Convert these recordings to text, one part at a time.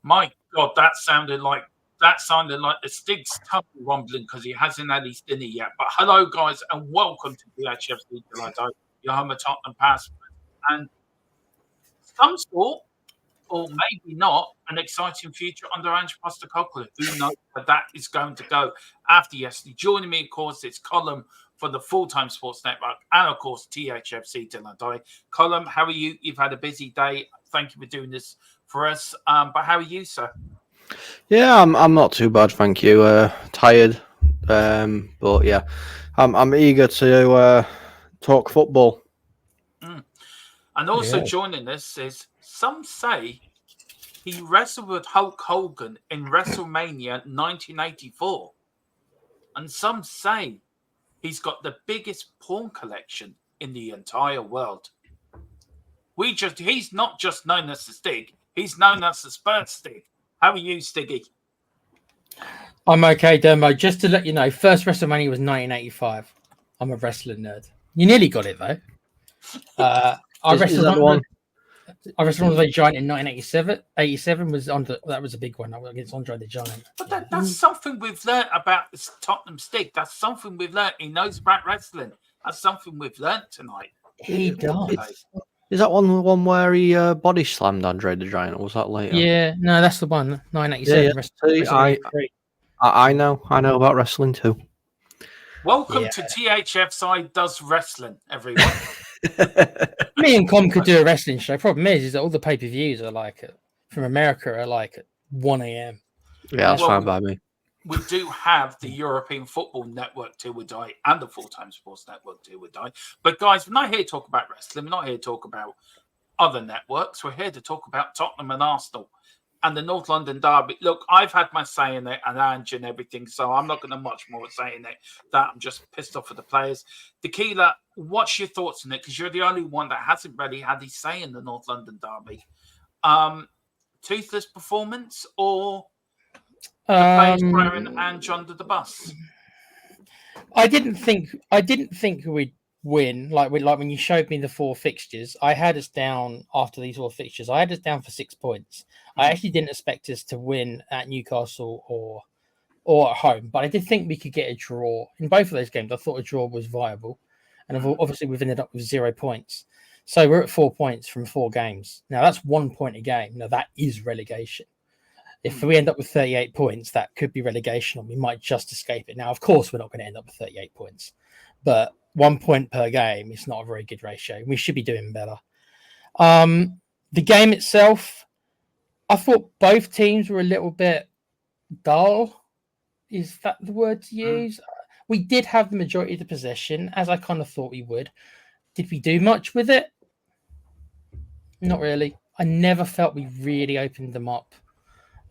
My God, that sounded like the Stig's tummy rumbling because he hasn't had his dinner yet. But hello, guys, and welcome to the HFC Delight, your home of Tottenham Pass. And some sort, or maybe not, an exciting future under Ange Postecoglou. Who knows where that is going to go after yesterday. Joining me, of course, it's Colm for the Full-Time Sports Network and, of course, THFC Delight. Colm, how are you? You've had a busy day. Thank you for doing this for us. But how are you, sir? Yeah, I'm not too bad, thank you. Tired, but yeah, I'm eager to talk football. And also joining us is some say he wrestled with Hulk Hogan in WrestleMania 1984, and some say he's got the biggest porn collection in the entire world. He's not just known as the Stig, he's known as the Spurs Stig. How are you, Stiggy? I'm okay, Dermo. Just to let you know, first WrestleMania was 1985. I'm a wrestling nerd. You nearly got it though. I wrestled on the Giant in 1987. 87 was that was a big one against Andre the Giant. But that's something we've learned about this Tottenham Stig. That's something we've learned. He knows about wrestling. That's something we've learned tonight. He does. Is that one where he body slammed Andre the Giant, or was that later? Yeah, no, that's the one. 1987. Yeah. I know about wrestling too. Welcome to THFC Does Wrestling, everyone. Me and Com could do a wrestling show. Problem is that all the pay-per-views are from America are at 1 a.m. Yeah, that's fine by me. We do have the European Football Network till we die and the Full-Time Sports Network till we die. But guys, we're not here to talk about wrestling. We're not here to talk about other networks. We're here to talk about Tottenham and Arsenal and the North London derby. Look, I've had my say in it and Ange and everything, so I'm not going to much more say in it. That I'm just pissed off with the players. Tequila, what's your thoughts on it? Because you're the only one that hasn't really had his say in the North London derby. Toothless performance or the players throwing Ange under the bus? I didn't think we'd win. Like when you showed me the four fixtures, I had us down after these four fixtures. I had us down for 6 points. I actually didn't expect us to win at Newcastle or at home, but I did think we could get a draw in both of those games. I thought a draw was viable, and obviously we've ended up with 0 points. So we're at 4 points from 4 games. Now that's 1 point a game. Now that is relegation. If we end up with 38 points, that could be relegation, or we might just escape it. Now, of course, we're not going to end up with 38 points, but 1 point per game is not a very good ratio. We should be doing better. The game itself, I thought both teams were a little bit dull. Is that the word to use? We did have the majority of the possession, as I kind of thought we would. Did we do much with it? Not really. I never felt we really opened them up.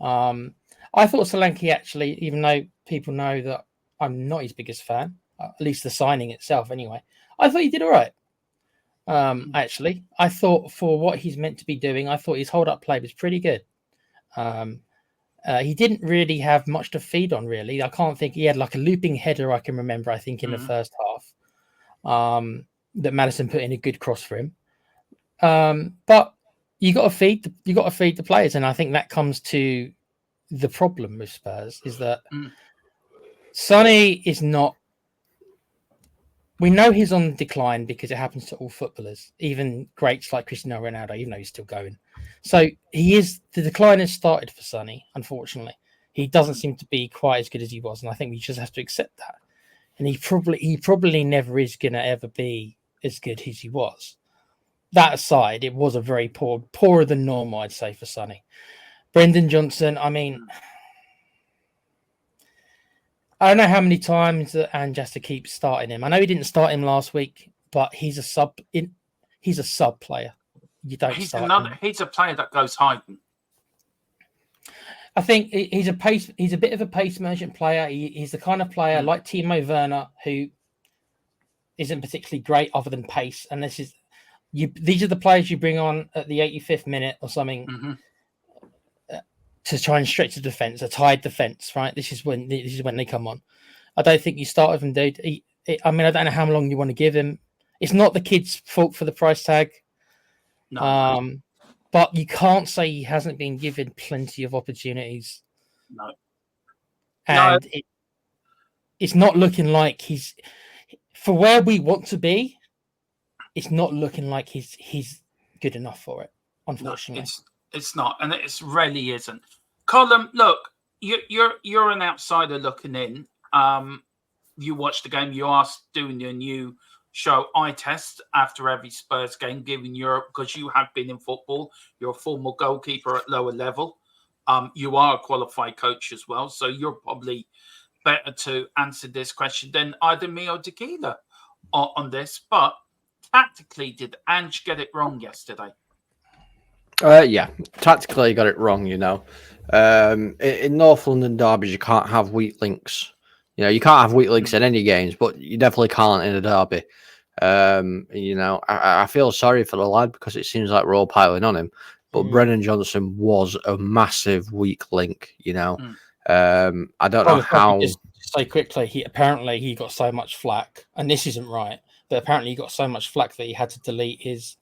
I thought Solanke actually, even though people know that I'm not his biggest fan, at least the signing itself anyway, I thought he did all right. Actually, I thought for what he's meant to be doing, I thought his hold-up play was pretty good. He didn't really have much to feed on, really. I can't think he had like a looping header I can remember, I think, in the first half that Maddison put in a good cross for him. But you got to feed the players, and I think that comes to the problem with Spurs is that Sonny is not. We know he's on the decline because it happens to all footballers, even greats like Cristiano Ronaldo, even though he's still going. So the decline has started for Sonny, unfortunately. He doesn't seem to be quite as good as he was, and I think we just have to accept that. And he probably never is going to ever be as good as he was. That aside, it was a very poorer than normal, I'd say, for Sonny. Brendan Johnson, I mean, I don't know how many times that Ange has to keep starting him. I know he didn't start him last week, but he's a sub player. You don't start him. He's a player that goes hiding. I think he's a bit of a pace merchant player. He's the kind of player like Timo Werner who isn't particularly great other than pace. And these are the players you bring on at the 85th minute or something to try and stretch the defense, a tied defense, right? This is when they come on. I don't think you start with him, dude. I mean, I don't know how long you want to give him. It's not the kid's fault for the price tag. No. but you can't say he hasn't been given plenty of opportunities. No. And it's not looking like he's for where we want to be. It's not looking like he's good enough for it. Unfortunately, no, it's not, and it really isn't. Colin, look, you're an outsider looking in. You watched the game. You are doing your new show, Eye Test, after every Spurs game, giving Europe, because you have been in football. You're a former goalkeeper at lower level. You are a qualified coach as well, so you're probably better to answer this question than either me or Tequila on this. But tactically, did Ange get it wrong yesterday? Yeah, tactically he got it wrong. In North London derbies, you can't have weak links. You can't have weak links in any games, but you definitely can't in a derby. I feel sorry for the lad because it seems like we're all piling on him. But Brennan Johnson was a massive weak link. I don't know how. Just say quickly, he got so much flack, and this isn't right. But apparently, he got so much flack that he had to delete his.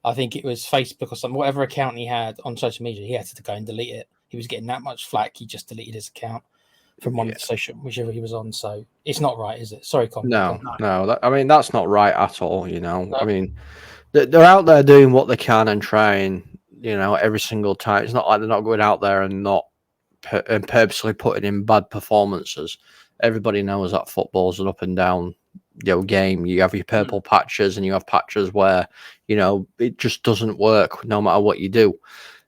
I think it was Facebook or something, whatever account he had on social media. He had to go and delete it. He was getting that much flack. He just deleted his account from one of the social, whichever he was on. So it's not right, is it? Sorry, Con. No. That's not right at all. I mean, they're out there doing what they can and trying. Every single time. It's not like they're not going out there and not purposely putting in bad performances. Everybody knows that football's an up and down game. You have your purple patches and you have patches where it just doesn't work no matter what you do.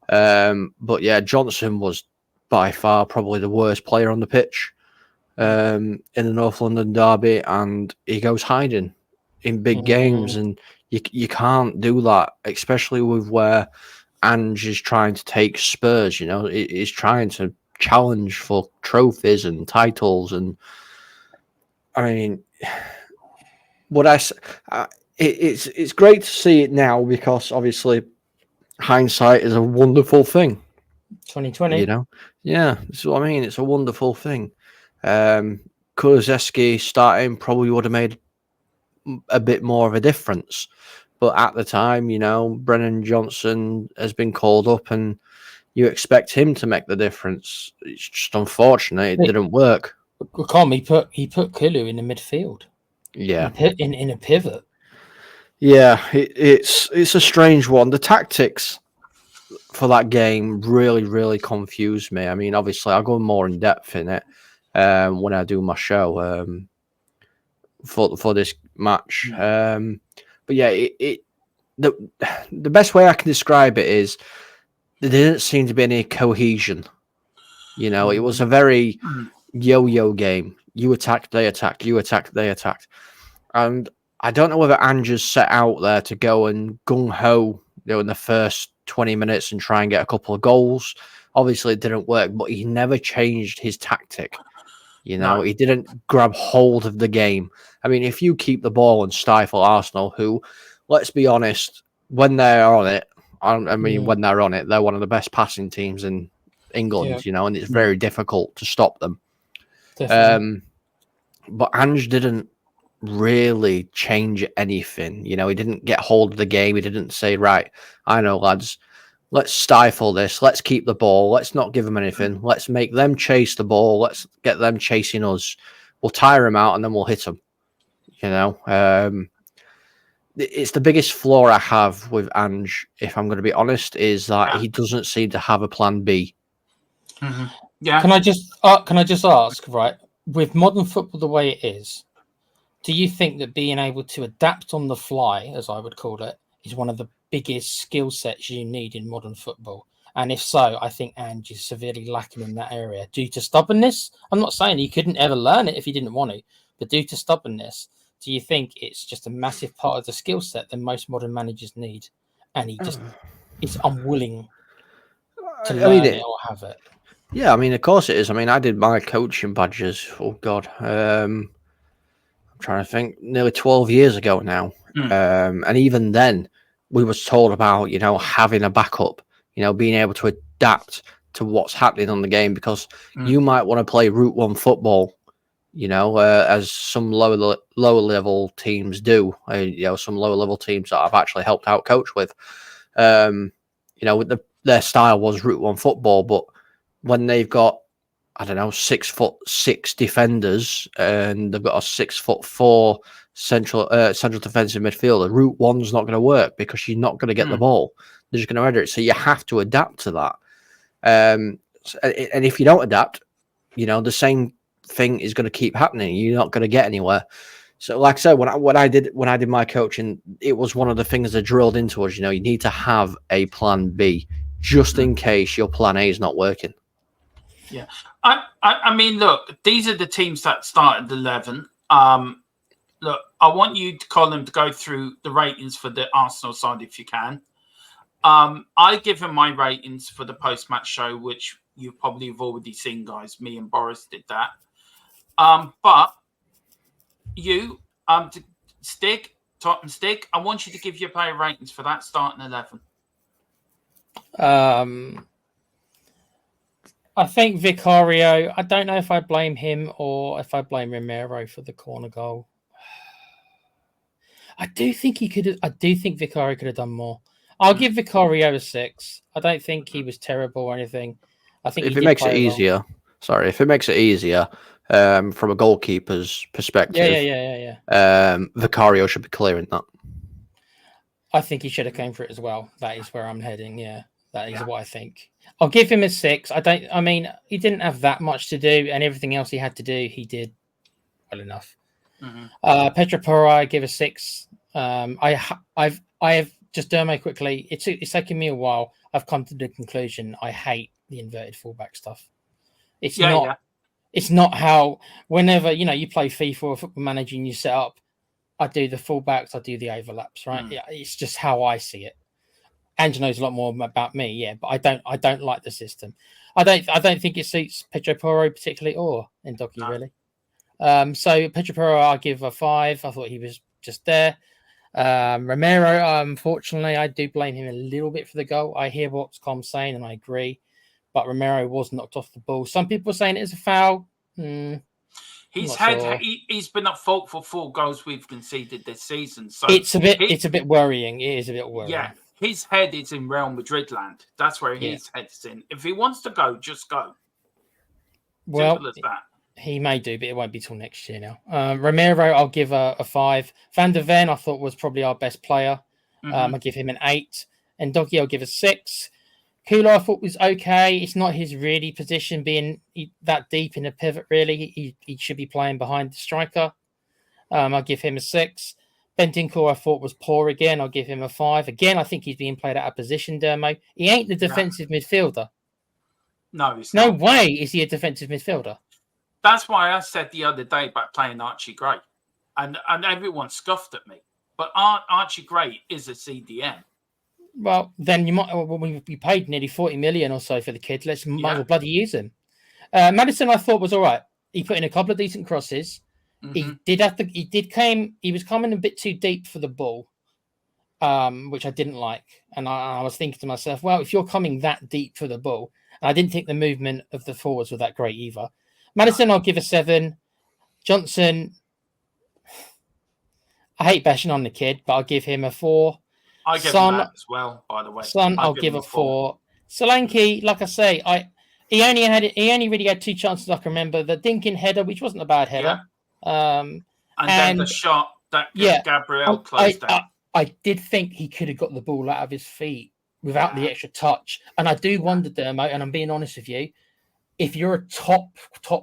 But yeah, Johnson was by far probably the worst player on the pitch in the North London derby, and he goes hiding in big games, and you can't do that, especially with where Ange is trying to take Spurs. He's trying to challenge for trophies and titles, and I mean, it's great to see it now because obviously hindsight is a wonderful thing. 2020, yeah, that's what I mean. It's a wonderful thing. Kulusevski starting probably would have made a bit more of a difference, but at the time, Brennan Johnson has been called up, and you expect him to make the difference. It's just unfortunate it didn't work. He put Kulu in the midfield. Yeah, in a pivot. Yeah, it's a strange one. The tactics for that game really, really confused me. I mean, obviously, I'll go more in depth in it when I do my show for this match. But yeah, the best way I can describe it is there didn't seem to be any cohesion. It was a very yo-yo game. You attacked, they attacked. You attacked, they attacked. And I don't know whether Ange's set out there to go and gung-ho in the first 20 minutes and try and get a couple of goals. Obviously, it didn't work, but he never changed his tactic. No. He didn't grab hold of the game. I mean, if you keep the ball and stifle Arsenal, who, let's be honest, when they're on it, when they're on it, they're one of the best passing teams in England, and it's very difficult to stop them. Definitely. But Ange didn't really change anything. He didn't get hold of the game. He didn't say, right, I know, lads, let's stifle this. Let's keep the ball. Let's not give them anything. Let's make them chase the ball. Let's get them chasing us. We'll tire them out and then we'll hit them. It's the biggest flaw I have with Ange, if I'm going to be honest, is that he doesn't seem to have a plan B. Mm-hmm. Yeah. Can I just ask, right, with modern football the way it is, do you think that being able to adapt on the fly, as I would call it, is one of the biggest skill sets you need in modern football? And if so, I think Ange is severely lacking in that area due to stubbornness. I'm not saying he couldn't ever learn it if he didn't want to, but due to stubbornness, do you think it's just a massive part of the skill set that most modern managers need, and he just is unwilling to learn it or have it? Yeah, I mean, of course it is. I mean, I did my coaching badges. Oh God, I'm trying to think. Nearly 12 years ago now, and even then, we was told about having a backup, being able to adapt to what's happening on the game, because you might want to play Route 1 football, as some lower level teams do. Some lower level teams that I've actually helped out coach with. with their style was Route 1 football, but when they've got, I don't know, 6'6" defenders and they've got a 6'4" central defensive midfielder, Route 1's not going to work because you're not going to get the ball. They're just going to header it. So you have to adapt to that. And if you don't adapt, the same thing is going to keep happening. You're not going to get anywhere. So, like I said, when I did my coaching, it was one of the things that drilled into us. You need to have a plan B just in case your plan A is not working. Yeah, I mean, look, these are the teams that started 11. Look, I want you to call them to go through the ratings for the Arsenal side if you can. I give them my ratings for the post-match show, which you probably have already seen, guys. Me and Boris did that. But you, Stig, I want you to give your player ratings for that starting 11. I think Vicario, I don't know if I blame him or if I blame Romero for the corner goal. I do think Vicario could have done more. I'll give Vicario a 6. I don't think he was terrible or anything. I think if it makes it easier, from a goalkeeper's perspective, Vicario should be clearing that. I think he should have came for it as well. That is where I'm heading. Yeah, that is what I think. I'll give him a 6. I mean, he didn't have that much to do, and everything else he had to do, he did well enough. Pedro Porro, I give a 6. I have just Dermo quickly. It's taken me a while. I've come to the conclusion I hate the inverted fullback stuff. It's not how whenever you play FIFA or Football Manager and you set up. I do the fullbacks, I do the overlaps, right? Yeah, it's just how I see it. Angela knows a lot more about me, but I don't like the system. I don't think it suits Pedro Porro particularly or Ndoki really. So Pedro Porro, I'll give a 5. I thought he was just there. Romero, unfortunately, I do blame him a little bit for the goal. I hear what Com's saying and I agree, but Romero was knocked off the ball. Some people are saying it is a foul. He's been at fault for 4 goals we've conceded this season. So it's a bit worrying. It is a bit worrying. Yeah, his head is in Real Madrid land. That's where his head's in. If he wants to go, just go. Simple as that. He may do, but it won't be till next year now. Romero, I'll give a 5. Van der Ven, I thought was probably our best player. I'll give him an 8. And Doggy, I'll give a 6. Kula, I thought was okay. It's not his really position being that deep in the pivot, really. He should be playing behind the striker. I'll give him a 6. Bentancur, I thought was poor again. I'll give him a 5. Again, I think he's being played out of position, Dermo. He ain't the defensive midfielder. No, he's no not. way is he a defensive midfielder. That's why I said the other day about playing Archie Gray. And everyone scoffed at me. But Archie Gray is a CDM. Well, then you might. Well, we paid nearly 40 million or so for the kid. Might as well bloody use him. Madison, I thought was all right. He put in a couple of decent crosses. He was coming a bit too deep for the ball, which I didn't like. And I was thinking to myself, well, if you're coming that deep for the ball, and I didn't think the movement of the forwards were that great either. Madison, I'll give a 7. Johnson, I hate bashing on the kid, but I'll give him a 4. I give him that as well, by the way. I'll give a 4. Solanke, like I say, he only really had 2 chances I can remember. The dinking header, which wasn't a bad header. And then the shot that Gabriel closed out. I did think he could have got the ball out of his feet without the extra touch. And I do wonder, Dermo, and I'm being honest with you, if you're a top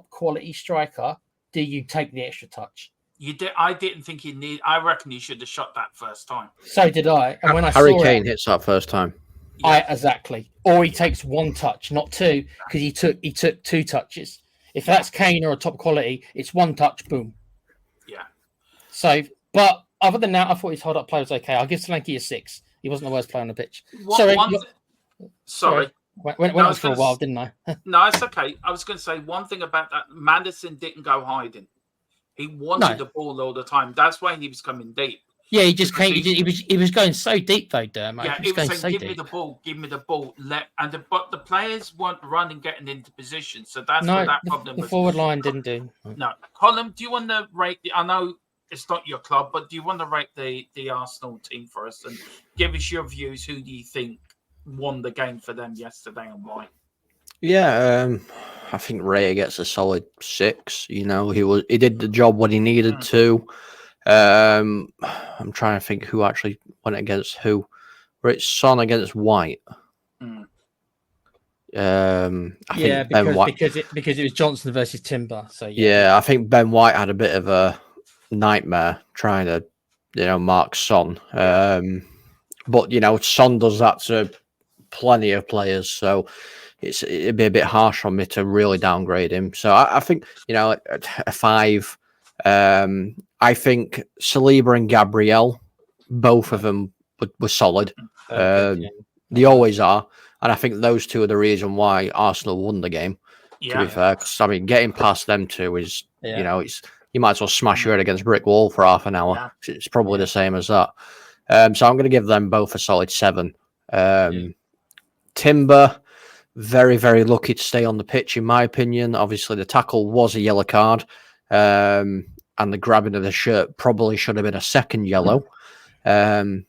quality striker, do you take the extra touch? You did. I didn't think he need. I reckon he should have shot that first time. So did I. And when Harry Kane hits that first time. Exactly. Or he takes 1 touch, not 2, because he took 2 touches. If that's Kane or a top quality, it's 1 touch, boom. Yeah. So, but other than that, I thought his hold up play was okay. I'll give Solanke a 6. He wasn't the worst player on the pitch. Sorry. Went on for a while, didn't I? No, it's okay. I was going to say one thing about that. Madison didn't go hiding. He wanted the ball all the time. That's why he was coming deep. Yeah, he just came. He was going so deep though, Dermo. Yeah, he was saying, "Give me the ball, give me the ball." But the players weren't running, getting into position. So that's where that problem was. The forward line didn't do. No, Colin, do you want to rate? I know it's not your club, but do you want to rate the Arsenal team for us and give us your views? Who do you think won the game for them yesterday and why? Yeah, I think Ray gets a solid 6. You know, he did the job what he needed to. I'm trying to think who actually went against who. Where it's Son against White. I think Ben White because it was Johnson versus Timber. So yeah, I think Ben White had a bit of a nightmare trying to, mark Son. But Son does that to plenty of players, so it'd be a bit harsh on me to really downgrade him. So I think a 5. I think Saliba and Gabriel, both of them were solid. They always are, and I think those two are the reason why Arsenal won the game. To be fair, because I mean, getting past them two is you might as well smash your head against a brick wall for half an hour. Yeah. It's probably the same as that. So I'm going to give them both a solid 7. Timber, very, very lucky to stay on the pitch, in my opinion. Obviously, the tackle was a yellow card, and the grabbing of the shirt probably should have been a second yellow. And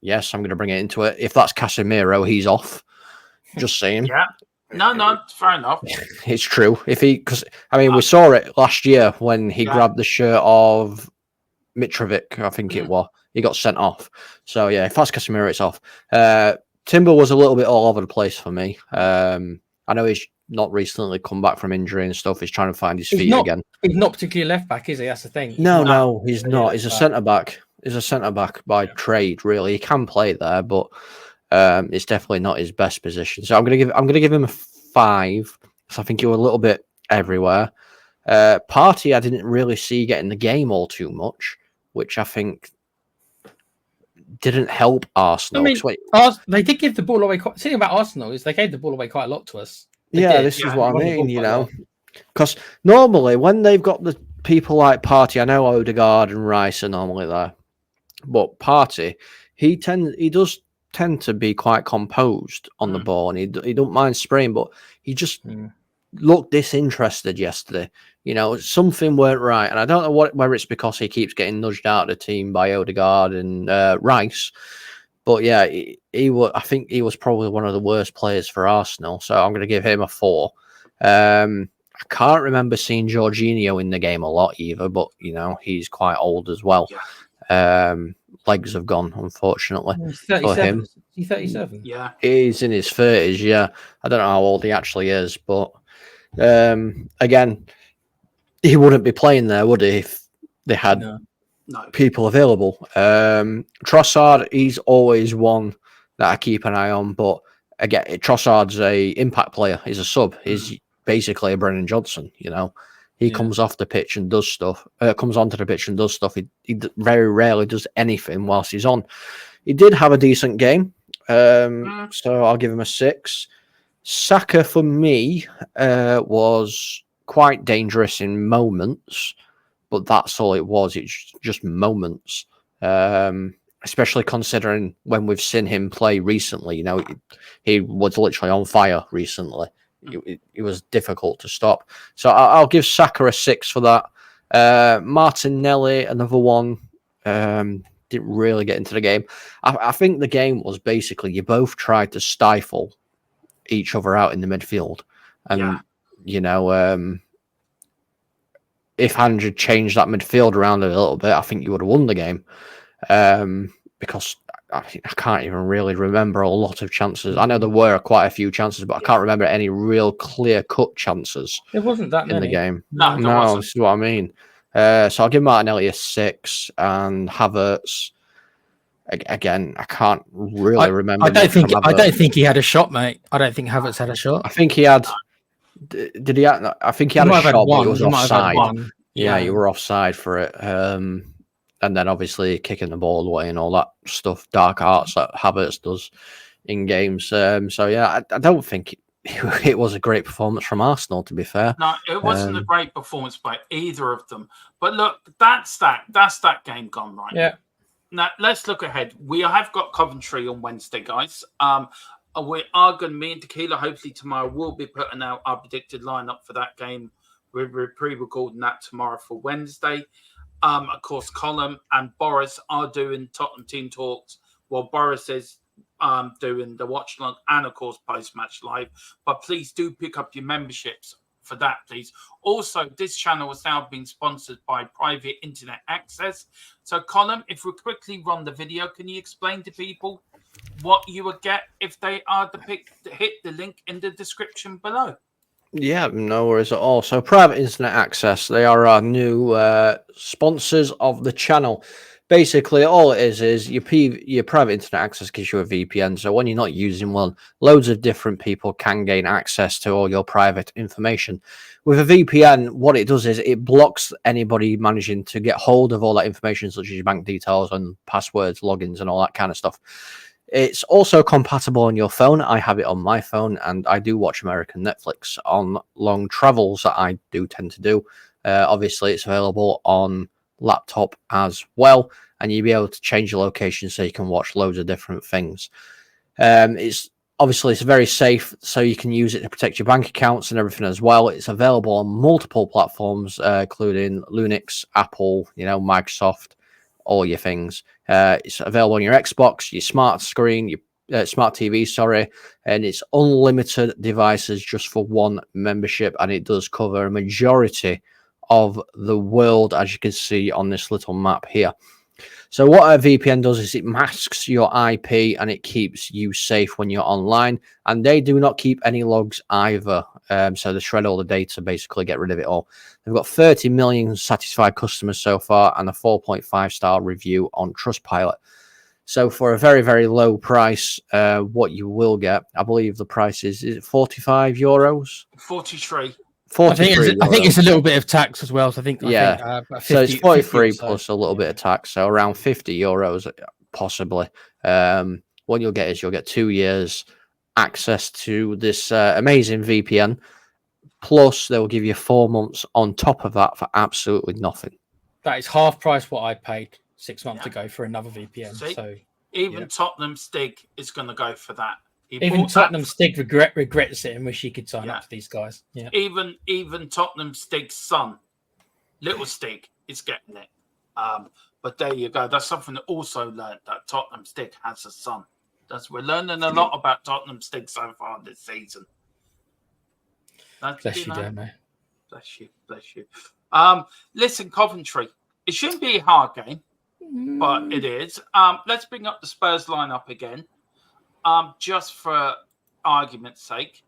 yes, I'm going to bring it into it. If that's Casemiro, he's off. Just saying. Yeah. No, fair enough. It's true. Because we saw it last year when he grabbed the shirt of Mitrovic, I think it was. He got sent off. So yeah, if that's Casemiro, it's off. Timber was a little bit all over the place for me. I know he's not recently come back from injury and stuff. He's trying to find his feet again. He's not particularly left back, is he? That's the thing. No, he's not. He's a centre back. He's a centre back by trade, really. He can play there, but it's definitely not his best position. So I'm gonna give him a 5. So I think he was a little bit everywhere. Party, I didn't really see getting the game all too much, which I think didn't help Arsenal. I mean, they did give the ball away. The thing about Arsenal is they gave the ball away quite a lot to us. This is what I mean, because normally when they've got the people like Party, I know Odegaard and Rice are normally there, but Party, he does tend to be quite composed on the ball, and he don't mind spraying, but he just looked disinterested yesterday. Something weren't right, and I don't know whether it's because he keeps getting nudged out of the team by Odegaard and Rice, but yeah, I think he was probably one of the worst players for Arsenal, so I'm going to give him a 4. I can't remember seeing Jorginho in the game a lot either, but he's quite old as well. Legs have gone, unfortunately. He's 37. For him. He's 37. Yeah, he's in his 30s. Yeah, I don't know how old he actually is, but again, he wouldn't be playing there, would he, if they had people available? Trossard, he's always one that I keep an eye on, but again, Trossard's a impact player. He's a sub. He's basically a Brennan Johnson. He comes off the pitch and does stuff. Comes onto the pitch and does stuff. He very rarely does anything whilst he's on. He did have a decent game, so I'll give him a 6. Saka for me was quite dangerous in moments, but that's all it was. It's just moments, especially considering when we've seen him play recently. He was literally on fire recently. It was difficult to stop. So I'll give Saka a 6 for that. Martinelli, another one, didn't really get into the game. I think the game was basically you both tried to stifle each other out in the midfield. And, if Andrew changed that midfield around a little bit, I think you would have won the game. Because I can't even really remember a lot of chances. I know there were quite a few chances, but I can't remember any real clear-cut chances. There wasn't that many in the game. No, this is what I mean. So I'll give Martinelli a 6, and Havertz. Again, I can't really remember. I don't think he had a shot, mate. I don't think Havertz had a shot. I think he had. Did he? I think he had a shot, but it was offside. Yeah, you were offside for it. And then obviously kicking the ball away and all that stuff, dark arts that Havertz does in games. So yeah, I don't think it was a great performance from Arsenal, to be fair. No, it wasn't a great performance by either of them. But look, that's that game gone, right? Yeah. Now let's look ahead. We have got Coventry on Wednesday, guys. We are going to, me and Tequila, hopefully tomorrow, will be putting out our predicted lineup for that game. We're pre-recording that tomorrow for Wednesday. Of course, Colin and Boris are doing Tottenham team talks. Well, Boris is doing the watch along and of course post-match live. But please do pick up your memberships for that, please. Also, this channel has now been sponsored by Private Internet Access. So, Colin, if we quickly run the video, can you explain to people what you would get if they are to hit the link in the description below? Yeah, no worries at all. So, Private Internet Access, they are our new sponsors of the channel. Basically, all it is your private internet access gives you a VPN. So when you're not using one, loads of different people can gain access to all your private information. With a VPN, what it does is it blocks anybody managing to get hold of all that information, such as your bank details and passwords, logins, and all that kind of stuff. It's also compatible on your phone. I have it on my phone, and I do watch American Netflix on long travels that I do tend to do. Obviously, it's available on laptop as well, and you'll be able to change your location so you can watch loads of different things. It's very safe, so you can use it to protect your bank accounts and everything as well. It's available on multiple platforms, including Linux, Apple, Microsoft, all your things. It's available on your Xbox, your smart screen, your smart TV, sorry, and it's unlimited devices just for one membership, and it does cover a majority of the world, as you can see on this little map here. So what a VPN does is it masks your IP and it keeps you safe when you're online, and they do not keep any logs either. So they shred all the data, basically get rid of it all. They've got 30 million satisfied customers so far and a 4.5-star review on Trustpilot. So for a very, very low price, what you will get, I believe the price is it €45? 43. I think it's a little bit of tax as well. So I think so it's 43 plus a little bit of tax, so around €50 possibly. What you'll get is you'll get 2 years access to this amazing VPN, plus they will give you 4 months on top of that for absolutely nothing. That is half price what I paid 6 months ago for another VPN. See? So even Tottenham Stig is going to go for that. Even Tottenham Stig regrets it and wish he could sign up to these guys. Yeah. Even Tottenham Stig's son, little Stig, is getting it. But there you go. That's something that also learned, that Tottenham Stig has a son. We're learning a lot about Tottenham Stig so far this season. Bless you, Dermo. Bless you. Listen, Coventry. It shouldn't be a hard game, but it is. Let's bring up the Spurs lineup again. Just for argument's sake,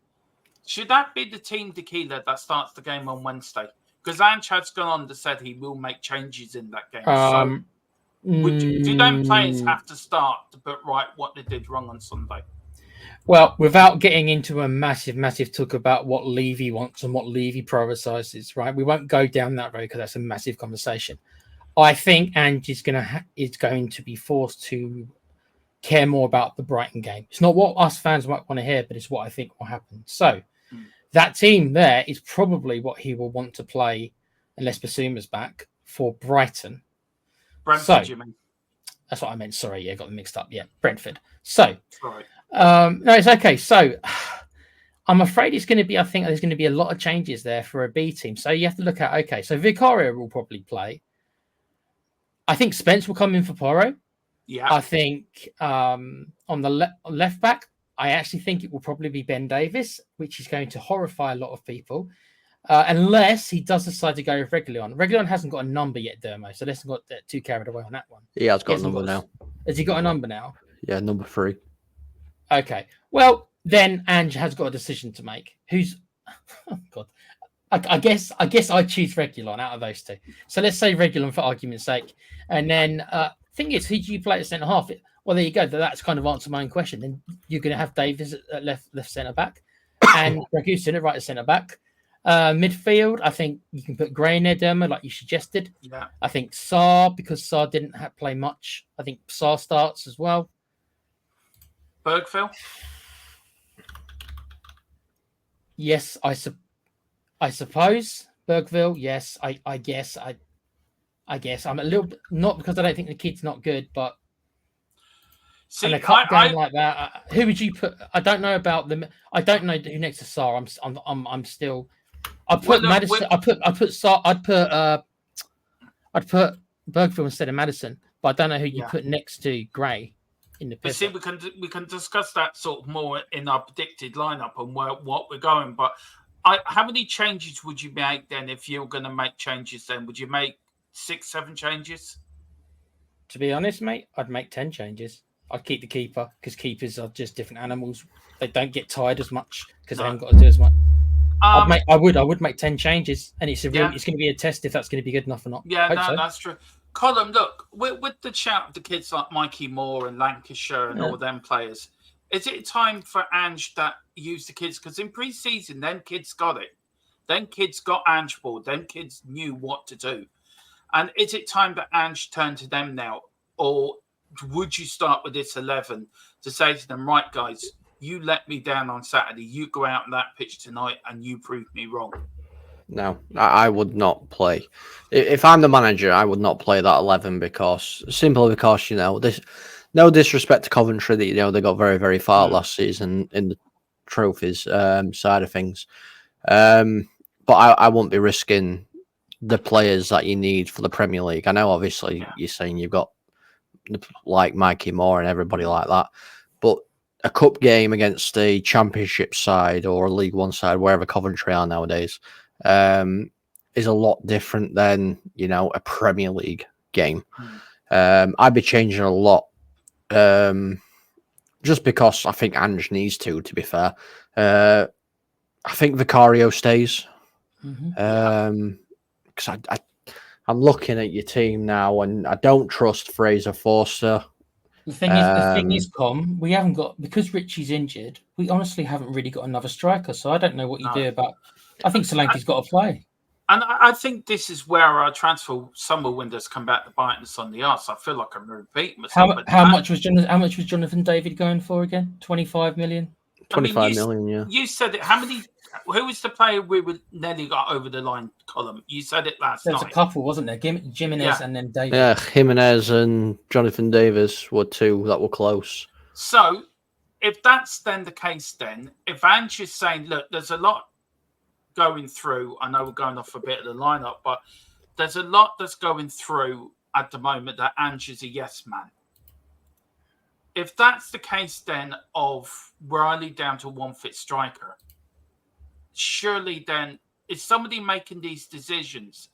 should that be the team tequila that starts the game on Wednesday? Because Anchad's gone on to said he will make changes in that game. Do them players have to start to put right what they did wrong on Sunday? Well, without getting into a massive talk about what Levy wants and what Levy prioritizes, right? We won't go down that road because that's a massive conversation. I think Ange is going to be forced to care more about the Brighton game. It's not what us fans might want to hear, but it's what I think will happen. So that team there is probably what he will want to play unless Basuma's back for Brighton. Brentford, you mean? That's what I meant. Sorry, got them mixed up. Yeah, Brentford. So, sorry. No, it's okay. So I'm afraid it's going to be, I think there's going to be a lot of changes there for a B team. So you have to look at, okay, so Vicario will probably play. I think Spence will come in for Porro. Yeah. I think on the left back, I actually think it will probably be Ben Davies, which is going to horrify a lot of people, unless he does decide to go with Reguilon. Reguilon hasn't got a number yet, Dermo, so let's not get too carried away on that one. He has got a number now. Has he got a number now? Yeah, number 3. Okay. Well, then Ange has got a decision to make. Who's... Oh, God. I guess I choose Reguilon out of those two. So let's say Reguilon for argument's sake. And then thing is, who do you play at centre half? Well, there you go. That's kind of answered my own question. Then you're going to have Davies at left centre back and Ragusin at right centre back. Midfield, I think you can put Gray in there, Dermo, like you suggested. Yeah. I think Sarr, because Sarr didn't play much. I think Sarr starts as well. Bergville? Yes, I suppose. Bergville, yes. I guess. I guess I'm a little bit, not because I don't think the kid's not good, but in a cup game like that, who would you put? I don't know about them. I don't know who next to Sarr. I'm still. I put Madison. I put Sarr. I'd put Bergville instead of Madison, but I don't know who you put next to Gray. in the But see, pivot. we can discuss that sort of more in our predicted lineup and what we're going. But how many changes would you make then if you're going to make changes? Then would you make 6, 7 changes? To be honest, mate, I'd make 10 changes. I'd keep the keeper because keepers are just different animals. They don't get tired as much because they haven't got to do as much. I would make 10 changes, and it's going to be a test if that's going to be good enough or not. Yeah, that's true. Colin, look, with the shout of the kids like Mikey Moore and Lancashire and all them players, is it time for Ange that use the kids? Because in pre-season, then kids got it. Then kids got Ange board. Then kids knew what to do. And is it time that Ange turned to them now? Or would you start with this 11 to say to them, right, guys, you let me down on Saturday. You go out on that pitch tonight and you prove me wrong. No, I would not play. If I'm the manager, I would not play that 11 simply because, this, no disrespect to Coventry, that, they got very, very far last season in the trophies side of things. But I wouldn't be risking the players that you need for the Premier League. I know, obviously, you're saying you've got like Mikey Moore and everybody like that, but a cup game against a Championship side or a League One side, wherever Coventry are nowadays, is a lot different than a Premier League game. I'd be changing a lot, just because I think Ange needs to be fair. I think Vicario stays, because I'm looking at your team now, and I don't trust Fraser Forster. The thing is, Com, we haven't got, because Richie's injured. We honestly haven't really got another striker, so I don't know what you do about. I think Solanke's got to play. And I think this is where our transfer summer windows come back to bite us on the arse. I feel like I'm repeating myself. How much was Jonathan David going for again? 25 million. 25 million, yeah. You said it. Who was the player we nearly got over the line, Colin? You said it last night. There was a couple, wasn't there? Jimenez and then David. Yeah, Jimenez and Jonathan Davis were two that were close. So, if that's then the case, then if Ange is saying, look, there's a lot going through. I know we're going off a bit of the lineup, but there's a lot that's going through at the moment that Ange is a yes man. If that's the case, then of we're only down to one fit striker, surely then is somebody making these decisions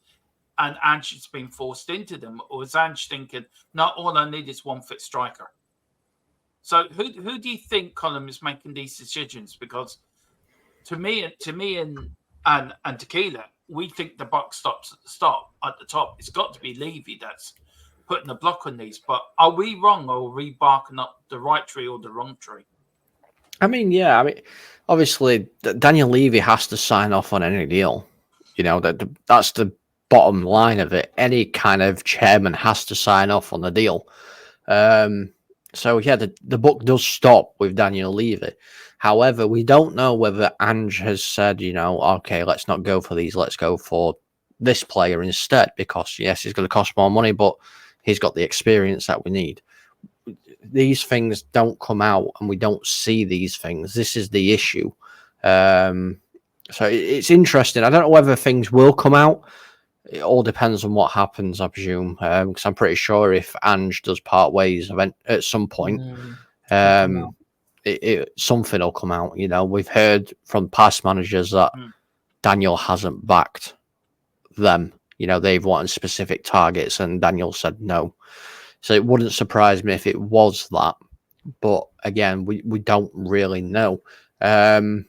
and Ange has been forced into them, or is Ange thinking, no, all I need is one fit striker? So who do you think, Colin, is making these decisions? Because to me and Tequila, we think the buck stops at the stop at the top. It's got to be Levy that's putting the block on these. But are we wrong, or are we barking up the right tree or the wrong tree? Obviously, Daniel Levy has to sign off on any deal. That's the bottom line of it. Any kind of chairman has to sign off on the deal. So, the book does stop with Daniel Levy. However, we don't know whether Ange has said, okay, let's not go for these. Let's go for this player instead, because, yes, he's going to cost more money, but he's got the experience that we need. These things don't come out and we don't see these things. This is the issue. So it's interesting. I don't know whether things will come out. It all depends on what happens, I presume, because I'm pretty sure if Ange does part ways at some point, something will come out. We've heard from past managers that Daniel hasn't backed them. They've wanted specific targets and Daniel said no. So it wouldn't surprise me if it was that. But again, we don't really know. Don't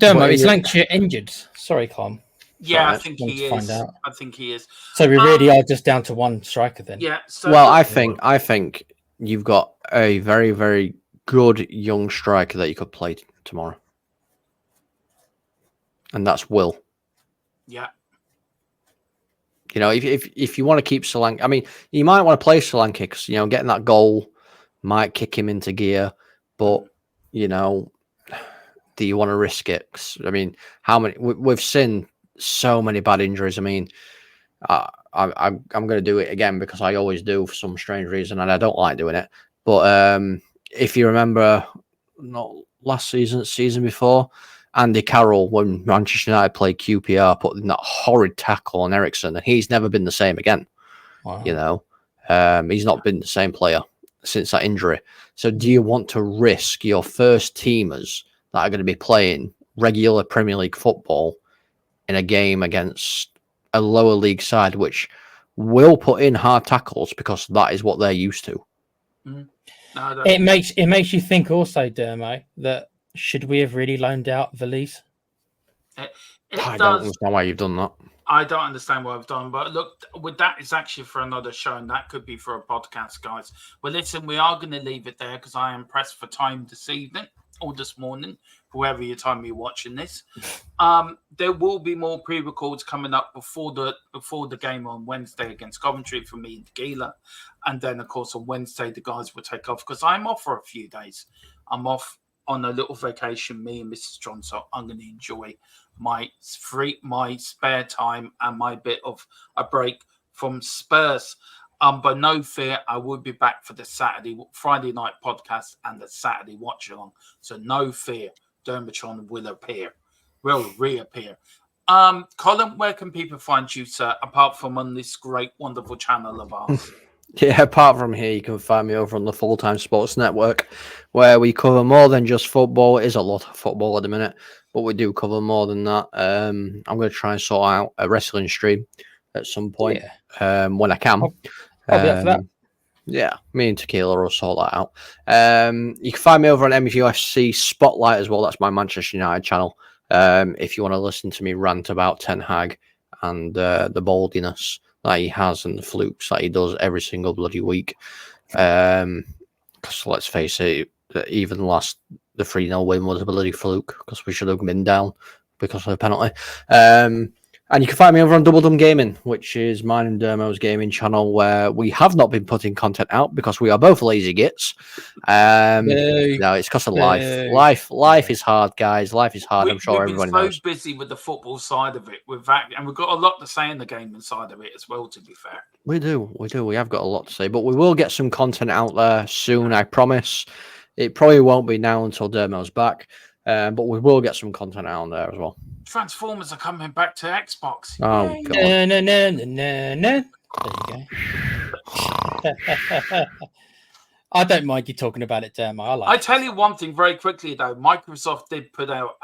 worry, is Lancashire injured? Sorry, Colin. Yeah, I think he is. I think he is. So we really are just down to one striker then. Yeah. So I think you've got a very, very good young striker that you could play tomorrow, and that's Will. Yeah. If you want to keep Solanke, you might want to play Solanke because getting that goal might kick him into gear, but do you want to risk it? How many we've seen so many bad injuries. I'm going to do it again because I always do for some strange reason, and I don't like doing it. But if you remember, not last season before, Andy Carroll, when Manchester United played QPR, put in that horrid tackle on Ericsson, and he's never been the same again. Wow. He's not been the same player. since that injury. So do you want to risk your first teamers that are going to be playing regular Premier League football in a game against a lower league side, which will put in hard tackles because that is what they're used to? No, It makes you think also, Dermo, that should we have really loaned out Valise? I don't understand why you've done that. I don't understand what I've done, but look, with that, it's actually for another show, and that could be for a podcast, guys. Well, listen, we are going to leave it there because I am pressed for time this evening or this morning, whoever your time you're watching this. There will be more pre-records coming up before the game on Wednesday against Coventry for me and Gila, and then of course on Wednesday the guys will take off because I'm off for a few days. I'm off on a little vacation, me and Mrs. John, so I'm going to enjoy my spare time and my bit of a break from Spurs. But no fear, I will be back for the Friday night podcast and the Saturday watch along. So no fear, Dermotron will reappear. Colin, where can people find you, sir, apart from on this great, wonderful channel of ours? Yeah, apart from here, you can find me over on the Full Time Sports Network, where we cover more than just football. It is a lot of football at the minute, but we do cover more than that. I'm going to try and sort out a wrestling stream at some point when I can. I'll be up for that. Yeah, me and Tequila will sort that out. You can find me over on MUFC Spotlight as well. That's my Manchester United channel. If you want to listen to me rant about Ten Hag and the baldiness that he has and the flukes that he does every single bloody week. Because let's face it, even the 3-0 win was a bloody fluke because we should have been down because of the penalty. And you can find me over on Double Dum Gaming, which is mine and Dermo's gaming channel, where we have not been putting content out because we are both lazy gits. No, it's because of life. Life is hard, guys. Life is hard. I'm sure everybody knows. We've been so busy with the football side of it, and we've got a lot to say in the gaming side of it as well, to be fair. We do. We have got a lot to say, but we will get some content out there soon, I promise. It probably won't be now until Dermo's back, but we will get some content out there as well. Transformers are coming back to Xbox. Oh, Yay. No. There you go. I don't mind you talking about it, Dermo. I tell you one thing very quickly, though. Microsoft did put out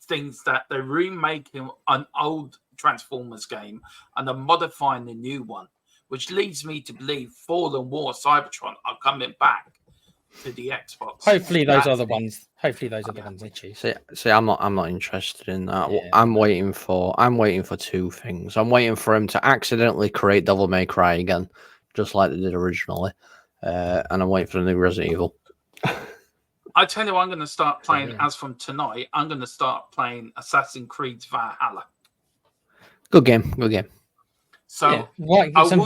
things that they're remaking an old Transformers game and are modifying the new one, which leads me to believe Fallen War Cybertron are coming back to the Xbox. Hopefully those are the ones they choose. See, I'm not interested in that. Yeah. I'm waiting for two things. I'm waiting for him to accidentally create Devil May Cry again, just like they did originally, and I'm waiting for the new Resident Evil. I tell you, I'm going to start playing as from tonight. I'm going to start playing Assassin's Creed Valhalla. Good game. So some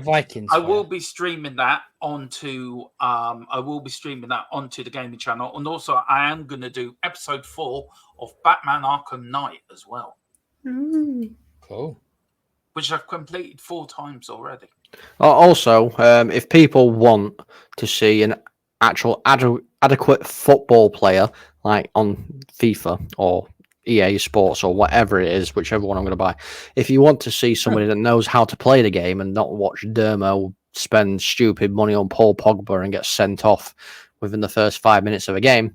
Vikings. I will be streaming that onto the gaming channel, and also I am going to do episode 4 of Batman Arkham Knight as well. Cool. Which I've completed 4 times already. Also, if people want to see an actual adequate football player, like on FIFA or EA Sports or whatever it is, whichever one I'm going to buy. If you want to see somebody that knows how to play the game and not watch Dermo spend stupid money on Paul Pogba and get sent off within the first 5 minutes of a game,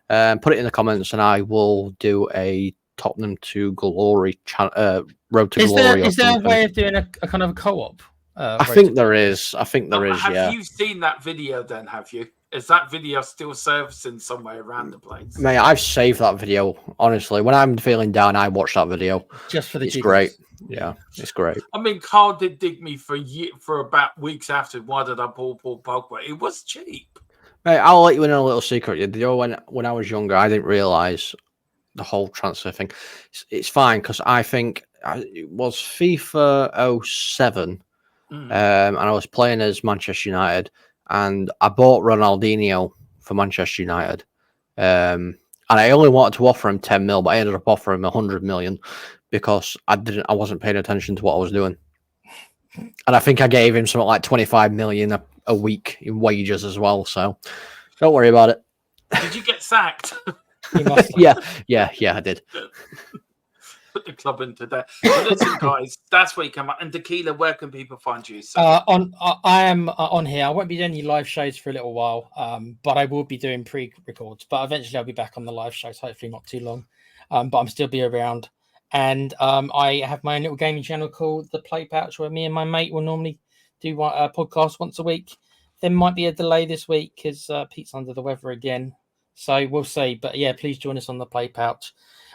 put it in the comments and I will do a Tottenham to Glory Road to Glory. Is there a way of doing a kind of a co-op? I think there is. Have you seen that video then, have you? Is that video still servicing somewhere around the place? Mate, I've saved that video, honestly. When I'm feeling down, I watch that video. Just for the It's great. Yeah, it's great. I mean, Carl did dig me for about weeks after. Why did I pull Paul Pogba? It was cheap. Mate, I'll let you in on a little secret. You know, when I was younger, I didn't realise the whole transfer thing. It's fine, because I think it was FIFA 07, and I was playing as Manchester United, and I bought Ronaldinho for Manchester United. And I only wanted to offer him 10 mil, but I ended up offering him 100 million because I wasn't paying attention to what I was doing. And I think I gave him something like 25 million a week in wages as well. So don't worry about it. Did you get sacked? Yeah, I did. put the club into there. But listen, guys, that's where you come up. And Tequila, where can people find you? So I am on here. I won't be doing any live shows for a little while, but I will be doing pre-records. But eventually, I'll be back on the live shows. Hopefully, not too long. But I'm still be around. And I have my own little gaming channel called The Play Pouch, where me and my mate will normally do a podcast once a week. There might be a delay this week because Pete's under the weather again. So we'll see. But yeah, please join us on The Play Pouch.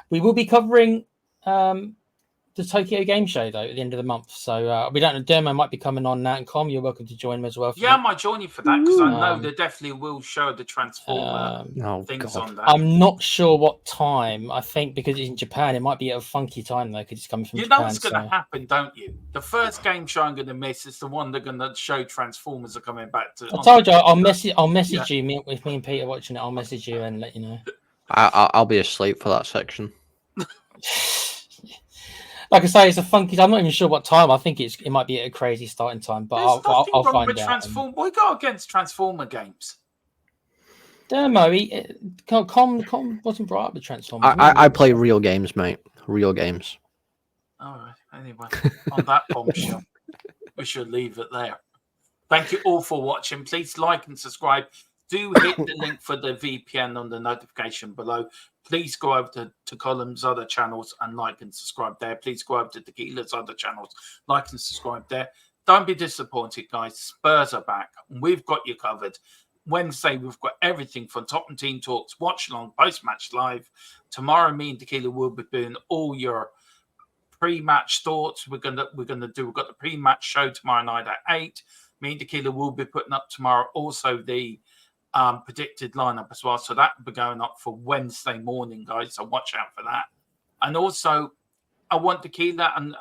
We will be covering the Tokyo Game Show, though, at the end of the month. So we don't know. Dermo might be coming on that. And Com, you're welcome to join me as well. Yeah, I might join you for that because I know they definitely will show the Transformer things on that. I'm not sure what time. I think because it's in Japan, it might be at a funky time, though, because it's coming from Japan. You know what's going to happen, don't you? The first game show I'm going to miss is the one they're going to show Transformers are coming back to. I told you, I'll message you. If me and Pete are watching it, I'll message you and let you know. I'll be asleep for that section. Like I say, it's a funky. I'm not even sure what time. I think it might be at a crazy starting time, but I'll find out. We got against Transformer games. Dermo, Com wasn't brought up with Transformers. I play real games, mate. Real games. All right. Anyway, on that bombshell, we should leave it there. Thank you all for watching. Please like and subscribe. Do hit the link for the VPN on the notification below. Please go over to Column's other channels and like and subscribe there. Please go over to Tequila's other channels, like and subscribe there. Don't be disappointed, guys. Spurs are back. We've got you covered. Wednesday, we've got everything from Top and Team Talks, watch along, post-match live. Tomorrow, me and Tequila will be doing all your pre-match thoughts. We've got the pre-match show tomorrow night at 8. Me and Tequila will be putting up tomorrow also the predicted lineup as well. So that will be going up for Wednesday morning, guys. So watch out for that. And also, I want Tequila and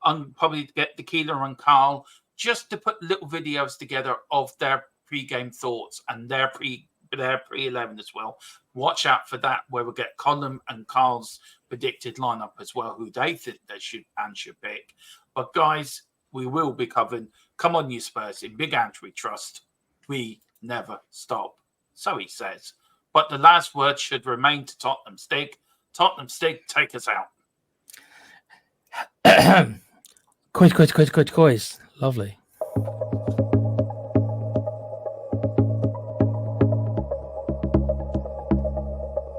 I'm probably to get Tequila and Carl just to put little videos together of their pre-game thoughts and their pre-11 as well. Watch out for that, where we'll get Colin and Carl's predicted lineup as well, who they think they should pick. But guys, we will be covering. Come on, you Spurs. In Big Ant we trust. We never stop. So he says. But the last word should remain to Tottenham Stig. Tottenham Stig, take us out. Quiz. Lovely.